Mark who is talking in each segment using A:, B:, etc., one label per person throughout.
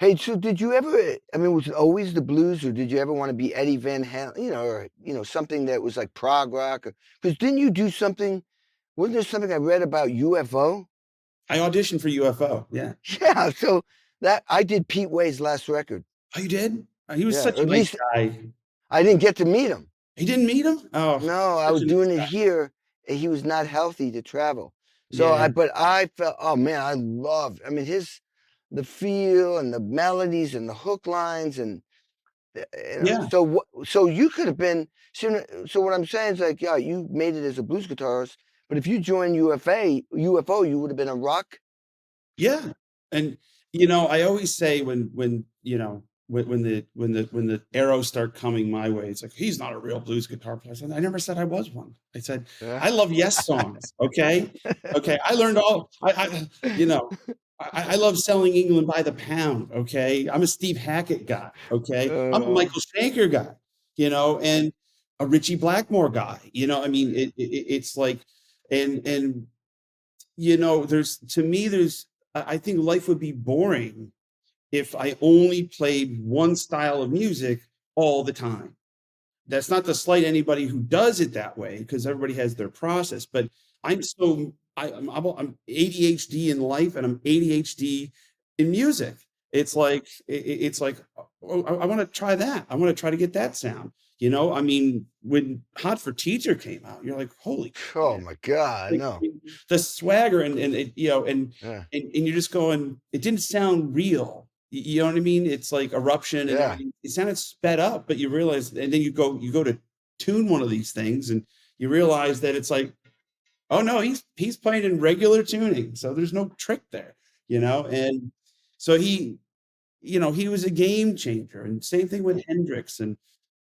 A: Hey, so did you ever, I mean, was it always the blues, or did you ever want to be Eddie Van Halen, or, something that was like prog rock? Because didn't you do something? Wasn't there something I read about UFO?
B: I auditioned for UFO. Yeah.
A: Yeah, so that I did Pete Way's last record.
B: Oh, you did? He was
A: Yeah,
B: such
A: or
B: a
A: at
B: nice
A: least
B: guy.
A: I didn't get to meet him.
B: He didn't meet him? Oh,
A: No, I
B: such
A: was
B: a nice
A: doing it
B: guy.
A: here, and he was not healthy to travel. So
B: Yeah.
A: but I felt, oh man, I mean, the feel and the melodies and the hook lines and
B: Yeah.
A: so you could have been, so what I'm saying is like, yeah, you made it as a blues guitarist, but if you joined UFO, you would have been a rock.
B: Yeah. And I always say when the arrows start coming my way, it's like he's not a real blues guitar player. I said, I never said I was one. I said
A: Yeah.
B: I love Yes songs. Okay. Okay. I learned all I love Selling England by the Pound. Okay. I'm a Steve Hackett guy. Okay. I'm a
A: Uh,
B: Michael Schenker guy, and a Ritchie Blackmore guy. I mean, it's like, and there's to me, I think life would be boring if I only played one style of music all the time. That's not to slight anybody who does it that way, because everybody has their process. But I'm ADHD in life, and I'm ADHD in music. It's like, oh, I want to try that. I want to try to get that sound. I mean, when Hot for Teacher came out, you're like, holy
A: oh
B: crap!
A: my God,
B: Like,
A: no.
B: the swagger, and it,
A: Yeah.
B: and you're just going, it didn't sound real. You know what I mean? It's like Eruption and
A: Yeah.
B: everything. It sounded sped up, but you realize, and then you go to tune one of these things, and you realize that it's like, oh no, he's playing in regular tuning, so there's no trick there, And so he was a game changer, and same thing with Hendrix, and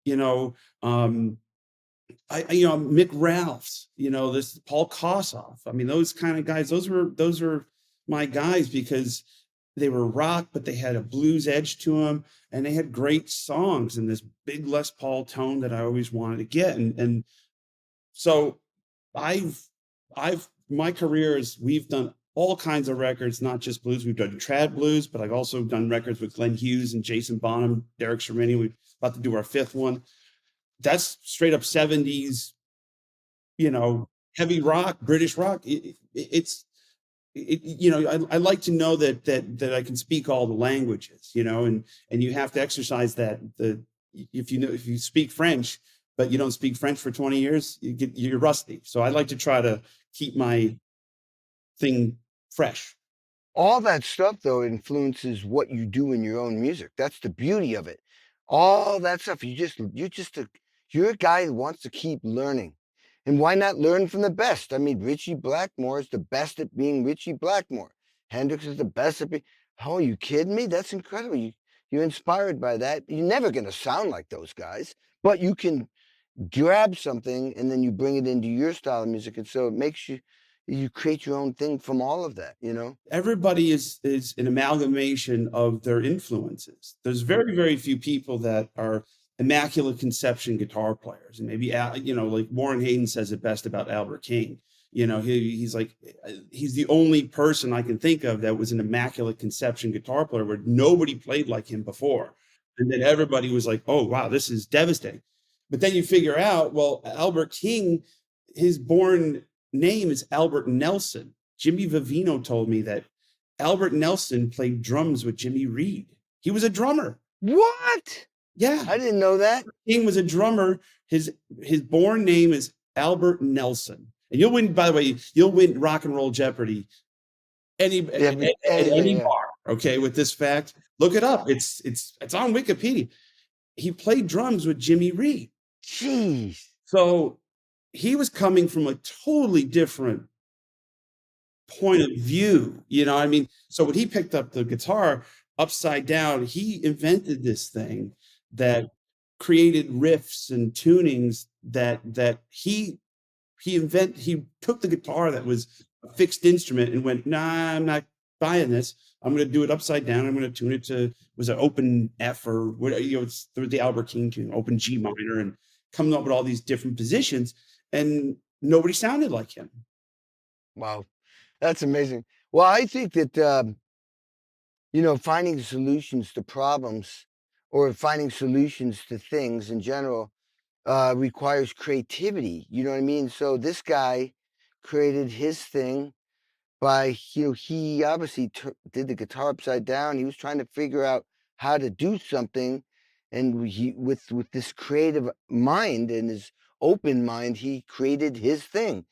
B: you know, um, Mick Ralphs, this Paul Kossoff. I mean, those kind of guys, those were my guys, because they were rock, but they had a blues edge to them, and they had great songs and this big Les Paul tone that I always wanted to get. And so I've my career is, we've done all kinds of records, not just blues. We've done trad blues, but I've also done records with Glenn Hughes and Jason Bonham, Derek Shermini. We're about to do our fifth one. That's straight up 70s, you know, heavy rock, British rock. I like to know that I can speak all the languages, and you have to exercise that. If you speak French, but you don't speak French for 20 years, you're rusty. So I like to try to keep my thing fresh.
A: All that stuff though influences what you do in your own music. That's the beauty of it. All that stuff, you're a guy who wants to keep learning. And why not learn from the best? I mean, Ritchie Blackmore is the best at being Ritchie Blackmore. Hendrix is the best at being. Oh, are you kidding me? That's incredible. You're inspired by that. You're never going to sound like those guys, but you can grab something and then you bring it into your style of music. And so it makes you create your own thing from all of that, you know?
B: Everybody is an amalgamation of their influences. There's very, very few people that are immaculate conception guitar players, and maybe like Warren Hayden says it best about Albert King. He's like, he's the only person I can think of that was an immaculate conception guitar player, where nobody played like him before, and then everybody was like, oh wow, this is devastating. But then you figure out, well, Albert King, his born name is Albert Nelson. Jimmy Vivino told me that Albert Nelson played drums with Jimmy Reed. He was a drummer.
A: What?
B: Yeah,
A: I didn't know that.
B: King was a drummer. His born name is Albert Nelson. And you'll win, by the way, you'll win Rock and Roll Jeopardy
A: Yeah,
B: at
A: anyway,
B: any
A: yeah.
B: bar. Okay, with this fact, look it up. It's on Wikipedia. He played drums with Jimmy Reed.
A: Jeez.
B: So he was coming from a totally different point of view. I mean, so when he picked up the guitar upside down, he invented this thing that created riffs and tunings that he took the guitar that was a fixed instrument and went, nah, I'm not buying this. I'm going to do it upside down. I'm going to tune it to, was it open F or what, it's the Albert King tune, open G minor, and coming up with all these different positions, and nobody sounded like him.
A: Wow. That's amazing. Well, I think that You know, finding solutions to problems or finding solutions to things in general requires creativity. You know what I mean? So this guy created his thing by, you know, he obviously did the guitar upside down. He was trying to figure out how to do something, and he, with this creative mind and his open mind, he created his thing.